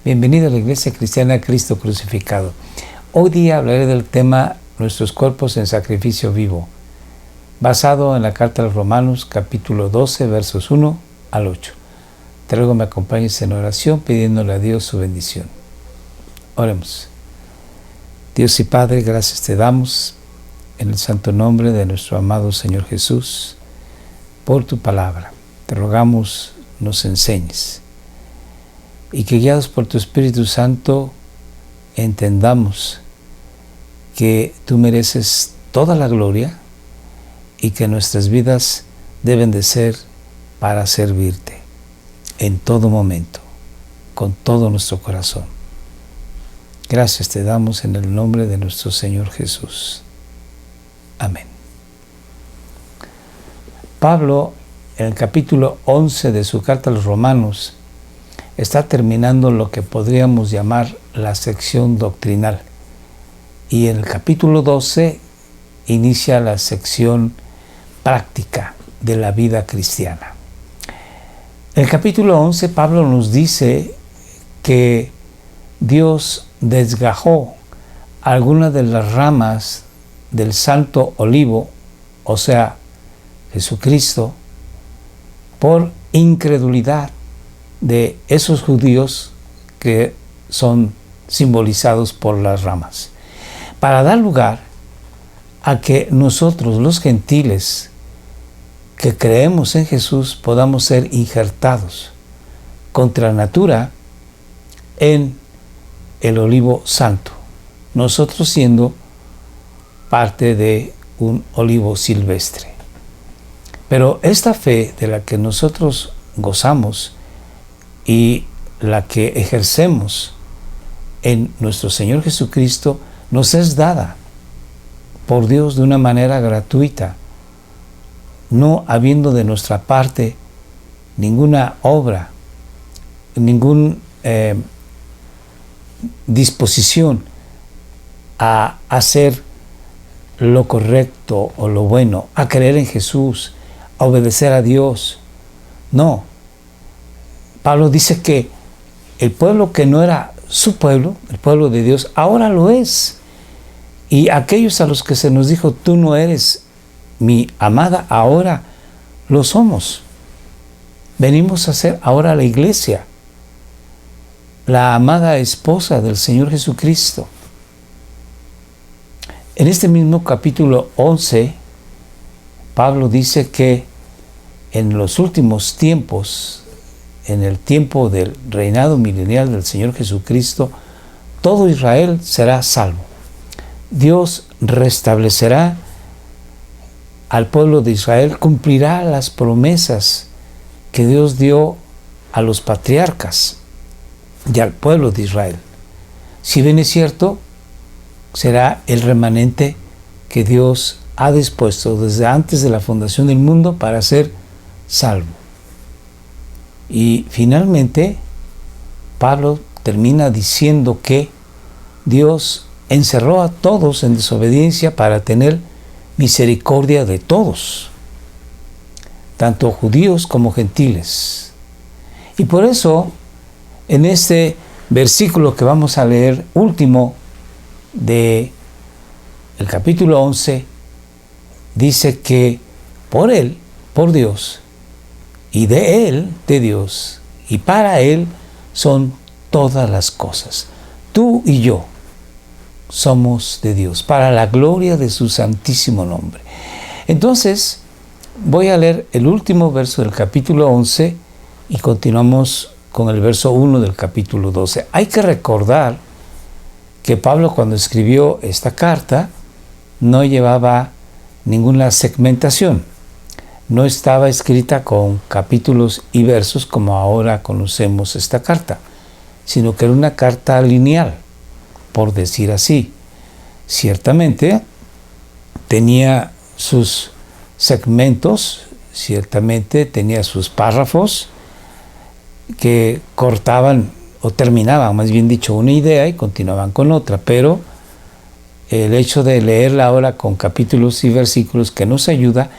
Bienvenido a la Iglesia Cristiana Cristo Crucificado. Hoy día hablaré del tema Nuestros cuerpos en sacrificio vivo, basado en la carta a los Romanos, capítulo 12, versos 1 al 8. Te ruego me acompañes en oración pidiéndole a Dios su bendición. Oremos. Dios y Padre, gracias te damos en el santo nombre de nuestro amado Señor Jesús por tu palabra. Te rogamos nos enseñes y que guiados por tu Espíritu Santo entendamos que tú mereces toda la gloria y que nuestras vidas deben de ser para servirte en todo momento, con todo nuestro corazón. Gracias te damos en el nombre de nuestro Señor Jesús. Amén. Pablo, en el capítulo 11 de su carta a los Romanos, está terminando lo que podríamos llamar la sección doctrinal. Y en el capítulo 12 inicia la sección práctica de la vida cristiana. En el capítulo 11 Pablo nos dice que Dios desgajó algunas de las ramas del santo olivo, o sea, Jesucristo, por incredulidad de esos judíos que son simbolizados por las ramas, para dar lugar a que nosotros, los gentiles, que creemos en Jesús, podamos ser injertados contra natura en el olivo santo, nosotros siendo parte de un olivo silvestre. Pero esta fe de la que nosotros gozamos y la que ejercemos en nuestro Señor Jesucristo nos es dada por Dios de una manera gratuita, no habiendo de nuestra parte ninguna obra, ninguna disposición a hacer lo correcto o lo bueno, a creer en Jesús, a obedecer a Dios. No. Pablo dice que el pueblo que no era su pueblo, el pueblo de Dios, ahora lo es. Y aquellos a los que se nos dijo, tú no eres mi amada, ahora lo somos. Venimos a ser ahora la iglesia, la amada esposa del Señor Jesucristo. En este mismo capítulo 11, Pablo dice que en los últimos tiempos, en el tiempo del reinado milenial del Señor Jesucristo, todo Israel será salvo. Dios restablecerá al pueblo de Israel, cumplirá las promesas que Dios dio a los patriarcas y al pueblo de Israel. Si bien es cierto, será el remanente que Dios ha dispuesto desde antes de la fundación del mundo para ser salvo. Y finalmente, Pablo termina diciendo que Dios encerró a todos en desobediencia para tener misericordia de todos, tanto judíos como gentiles. Y por eso, en este versículo que vamos a leer, último de el capítulo 11, dice que por Él, por Dios, y de Él, de Dios, y para Él son todas las cosas. Tú y yo somos de Dios, para la gloria de su santísimo nombre. Entonces, voy a leer el último verso del capítulo 11 y continuamos con el verso 1 del capítulo 12. Hay que recordar que Pablo, cuando escribió esta carta, no llevaba ninguna segmentación. No estaba escrita con capítulos y versos como ahora conocemos esta carta, sino que era una carta lineal, por decir así. Ciertamente tenía sus segmentos, ciertamente tenía sus párrafos que cortaban o terminaban, más bien dicho, una idea y continuaban con otra, pero el hecho de leerla ahora con capítulos y versículos que nos ayuda,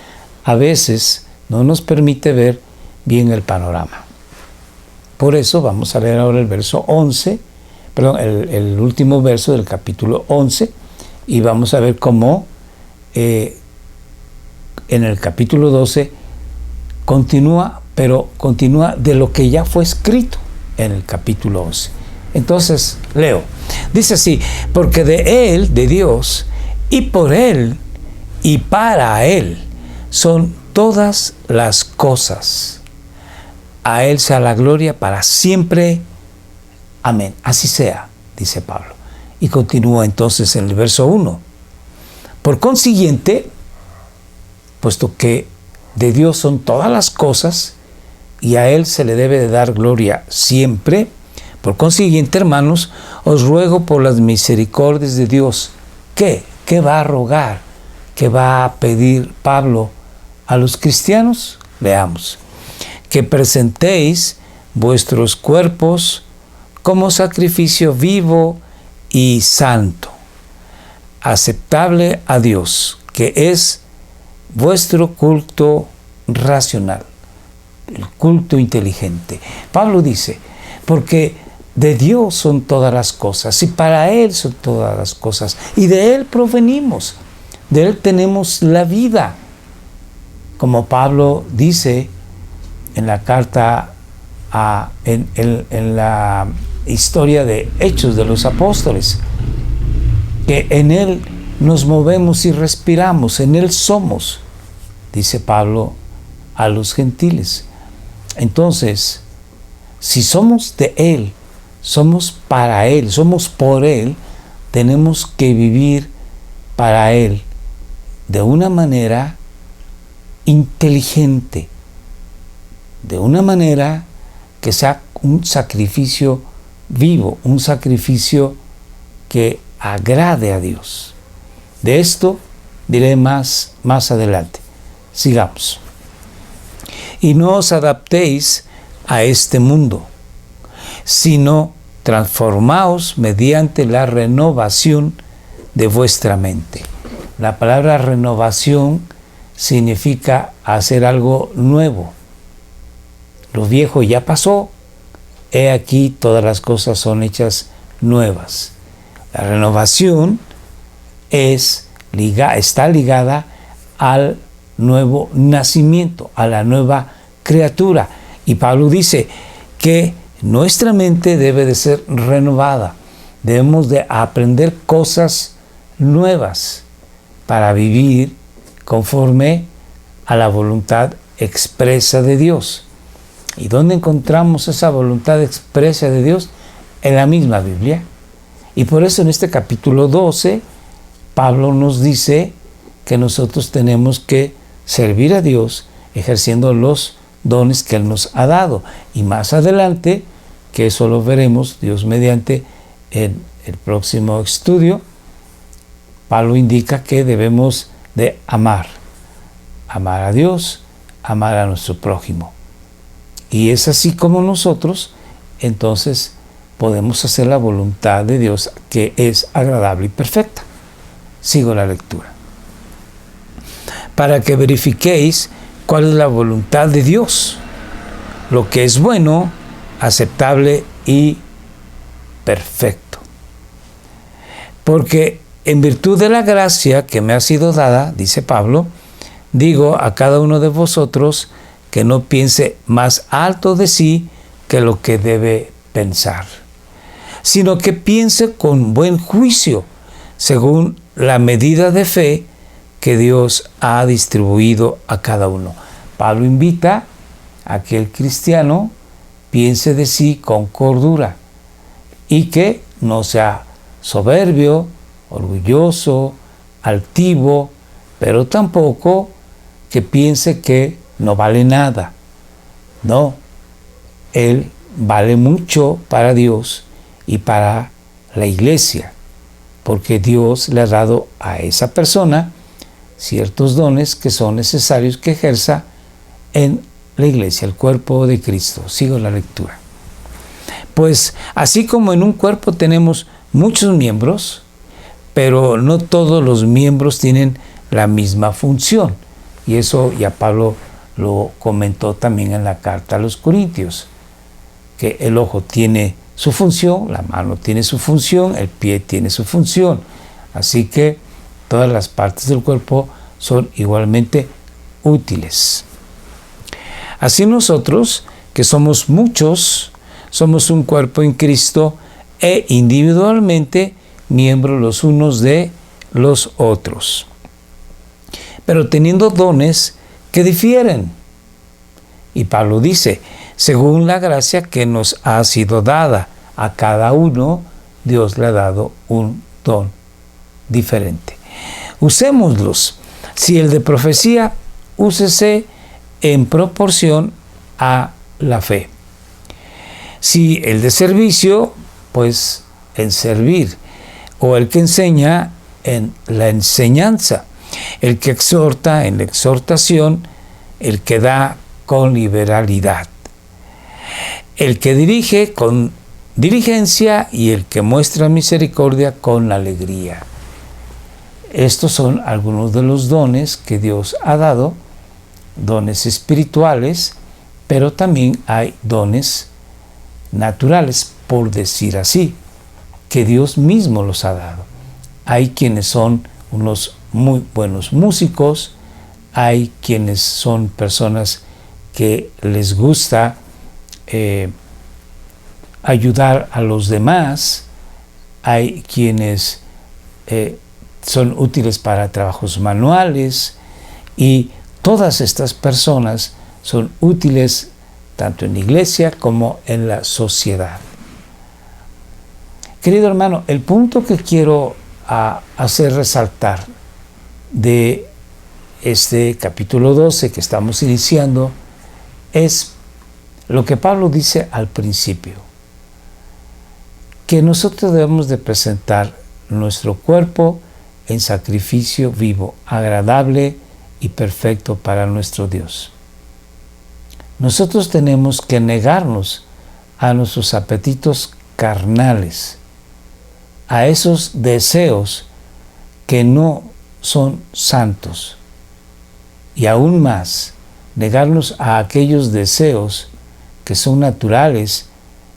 a veces no nos permite ver bien el panorama. Por eso vamos a leer ahora el verso 11, perdón, el último verso del capítulo 11, y vamos a ver cómo en el capítulo 12 continúa, pero continúa de lo que ya fue escrito en el capítulo 11. Entonces, leo. Dice así: porque de Él, de Dios, y por Él, y para Él, son todas las cosas. A Él sea la gloria para siempre. Amén. Así sea, dice Pablo. Y continúa entonces en el verso 1. Por consiguiente, puesto que de Dios son todas las cosas, y a Él se le debe de dar gloria siempre, por consiguiente, hermanos, os ruego por las misericordias de Dios. ¿Qué? ¿Qué va a rogar? ¿Qué va a pedir Pablo a los cristianos? Leamos. Que presentéis vuestros cuerpos como sacrificio vivo y santo, aceptable a Dios, que es vuestro culto racional, el culto inteligente. Pablo dice, porque de Dios son todas las cosas, y para Él son todas las cosas, y de Él provenimos, de Él tenemos la vida. Como Pablo dice en la carta, en la historia de Hechos de los Apóstoles, que en Él nos movemos y respiramos, en Él somos, dice Pablo a los gentiles. Entonces, si somos de Él, somos para Él, somos por Él, tenemos que vivir para Él de una manera inteligente, de una manera que sea un sacrificio vivo, un sacrificio que agrade a Dios. De esto diré más adelante. Sigamos. Y no os adaptéis a este mundo, sino transformaos mediante la renovación de vuestra mente. La palabra renovación significa hacer algo nuevo. Lo viejo ya pasó, he aquí todas las cosas son hechas nuevas. La renovación está ligada al nuevo nacimiento, a la nueva criatura. Y Pablo dice que nuestra mente debe de ser renovada. Debemos de aprender cosas nuevas para vivir conforme a la voluntad expresa de Dios. ¿Y dónde encontramos esa voluntad expresa de Dios? En la misma Biblia. Y por eso en este capítulo 12, Pablo nos dice que nosotros tenemos que servir a Dios ejerciendo los dones que Él nos ha dado. Y más adelante, que eso lo veremos, Dios mediante, en el próximo estudio, Pablo indica que debemos de amar a Dios, amar a nuestro prójimo. Y es así como nosotros, entonces, podemos hacer la voluntad de Dios, que es agradable y perfecta. Sigo la lectura. Para que verifiquéis cuál es la voluntad de Dios, lo que es bueno, aceptable y perfecto. Porque en virtud de la gracia que me ha sido dada, dice Pablo, digo a cada uno de vosotros que no piense más alto de sí que lo que debe pensar, sino que piense con buen juicio, según la medida de fe que Dios ha distribuido a cada uno. Pablo invita a que el cristiano piense de sí con cordura y que no sea soberbio, orgulloso, altivo, pero tampoco que piense que no vale nada. No, él vale mucho para Dios y para la iglesia, porque Dios le ha dado a esa persona ciertos dones que son necesarios que ejerza en la iglesia, el cuerpo de Cristo. Sigo la lectura. Pues así como en un cuerpo tenemos muchos miembros, pero no todos los miembros tienen la misma función. Y eso ya Pablo lo comentó también en la carta a los Corintios, que el ojo tiene su función, la mano tiene su función, el pie tiene su función. Así que todas las partes del cuerpo son igualmente útiles. Así nosotros, que somos muchos, somos un cuerpo en Cristo e individualmente miembros los unos de los otros, pero teniendo dones que difieren. Y Pablo dice, según la gracia que nos ha sido dada, a cada uno Dios le ha dado un don diferente. Usémoslos. Si el de profecía, úsese en proporción a la fe. Si el de servicio, pues en servir. O el que enseña, en la enseñanza. El que exhorta, en la exhortación. El que da, con liberalidad. El que dirige, con diligencia, y el que muestra misericordia, con alegría. Estos son algunos de los dones que Dios ha dado, dones espirituales, pero también hay dones naturales, por decir así, que Dios mismo los ha dado. Hay quienes son unos muy buenos músicos, hay quienes son personas que les gusta ayudar a los demás, hay quienes son útiles para trabajos manuales, y todas estas personas son útiles tanto en la iglesia como en la sociedad. Querido hermano, el punto que quiero hacer resaltar de este capítulo 12 que estamos iniciando es lo que Pablo dice al principio, que nosotros debemos de presentar nuestro cuerpo en sacrificio vivo, agradable y perfecto para nuestro Dios. Nosotros tenemos que negarnos a nuestros apetitos carnales, a esos deseos que no son santos, y aún más, negarnos a aquellos deseos que son naturales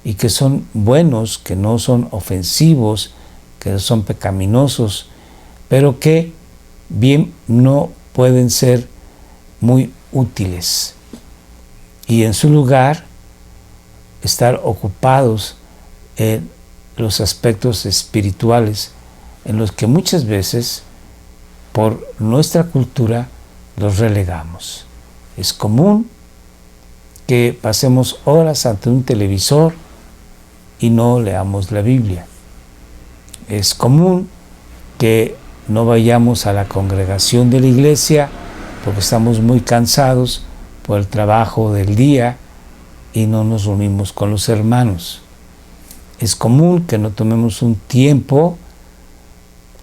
y que son buenos, que no son ofensivos, que no son pecaminosos, pero que bien no pueden ser muy útiles. Y en su lugar, estar ocupados en los aspectos espirituales, en los que muchas veces, por nuestra cultura, los relegamos. Es común que pasemos horas ante un televisor y no leamos la Biblia. Es común que no vayamos a la congregación de la iglesia porque estamos muy cansados por el trabajo del día y no nos reunimos con los hermanos. Es común que no tomemos un tiempo,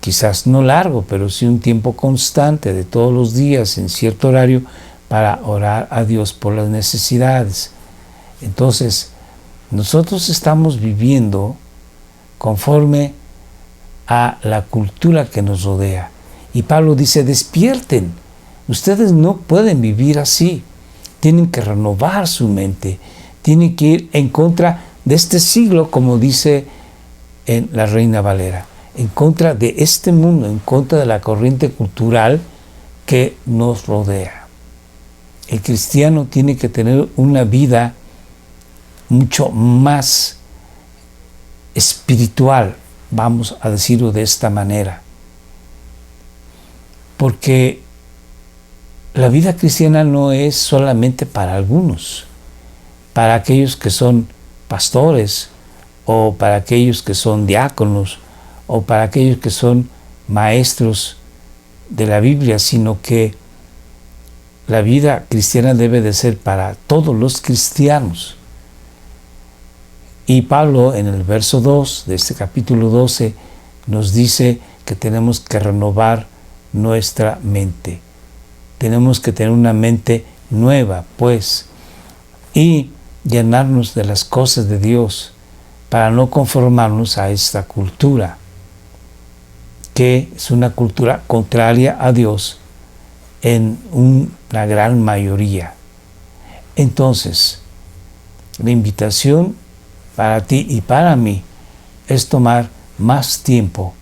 quizás no largo, pero sí un tiempo constante de todos los días en cierto horario para orar a Dios por las necesidades. Entonces, nosotros estamos viviendo conforme a la cultura que nos rodea. Y Pablo dice, despierten, ustedes no pueden vivir así, tienen que renovar su mente, tienen que ir en contra de este siglo, como dice en la Reina Valera, en contra de este mundo, en contra de la corriente cultural que nos rodea. El cristiano tiene que tener una vida mucho más espiritual, vamos a decirlo de esta manera, porque la vida cristiana no es solamente para algunos, para aquellos que son pastores, o para aquellos que son diáconos, o para aquellos que son maestros de la Biblia, sino que la vida cristiana debe de ser para todos los cristianos. Y Pablo, en el verso 2 de este capítulo 12, nos dice que tenemos que renovar nuestra mente. Tenemos que tener una mente nueva, pues, y llenarnos de las cosas de Dios para no conformarnos a esta cultura, que es una cultura contraria a Dios en la gran mayoría. Entonces, la invitación para ti y para mí es tomar más tiempo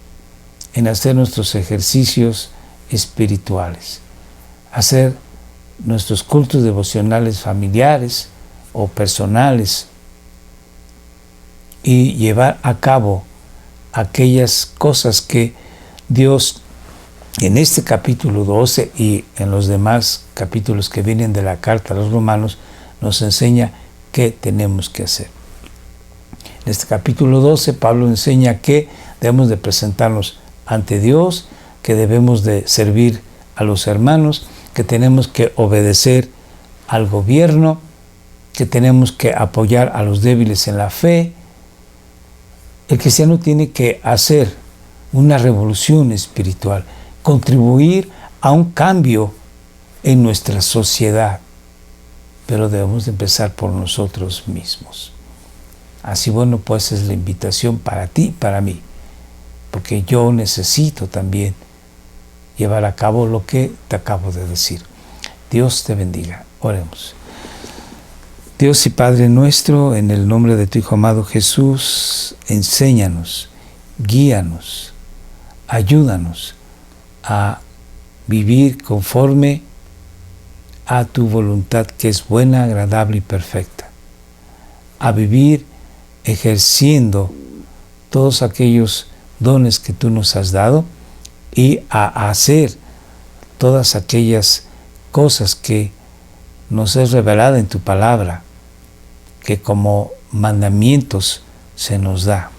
en hacer nuestros ejercicios espirituales, hacer nuestros cultos devocionales familiares o personales y llevar a cabo aquellas cosas que Dios en este capítulo 12 y en los demás capítulos que vienen de la carta a los romanos nos enseña qué tenemos que hacer. En este capítulo 12 Pablo enseña que debemos de presentarnos ante Dios, que debemos de servir a los hermanos, que tenemos que obedecer al gobierno, que tenemos que apoyar a los débiles en la fe. El cristiano tiene que hacer una revolución espiritual, contribuir a un cambio en nuestra sociedad, pero debemos de empezar por nosotros mismos. Así, bueno, pues es la invitación para ti y para mí, porque yo necesito también llevar a cabo lo que te acabo de decir. Dios te bendiga. Oremos. Dios y Padre nuestro, en el nombre de tu Hijo amado Jesús, enséñanos, guíanos, ayúdanos a vivir conforme a tu voluntad, que es buena, agradable y perfecta, a vivir ejerciendo todos aquellos dones que tú nos has dado y a hacer todas aquellas cosas que nos es revelada en tu palabra, que como mandamientos se nos da.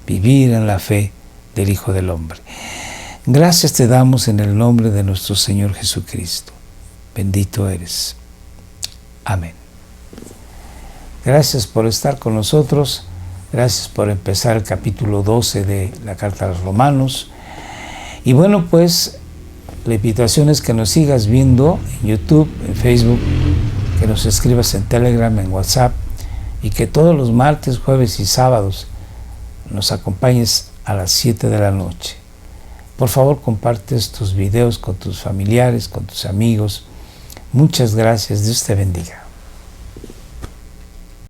Vivir en la fe del Hijo del Hombre. Gracias te damos en el nombre de nuestro Señor Jesucristo. Bendito eres. Amén. Gracias por estar con nosotros. Gracias por empezar el capítulo 12 de la Carta a los Romanos. Y bueno, pues la invitación es que nos sigas viendo en YouTube, en Facebook, que nos escribas en Telegram, en WhatsApp, y que todos los martes, jueves y sábados nos acompañes a las 7 de la noche. Por favor, comparte estos videos con tus familiares, con tus amigos. Muchas gracias. Dios te bendiga.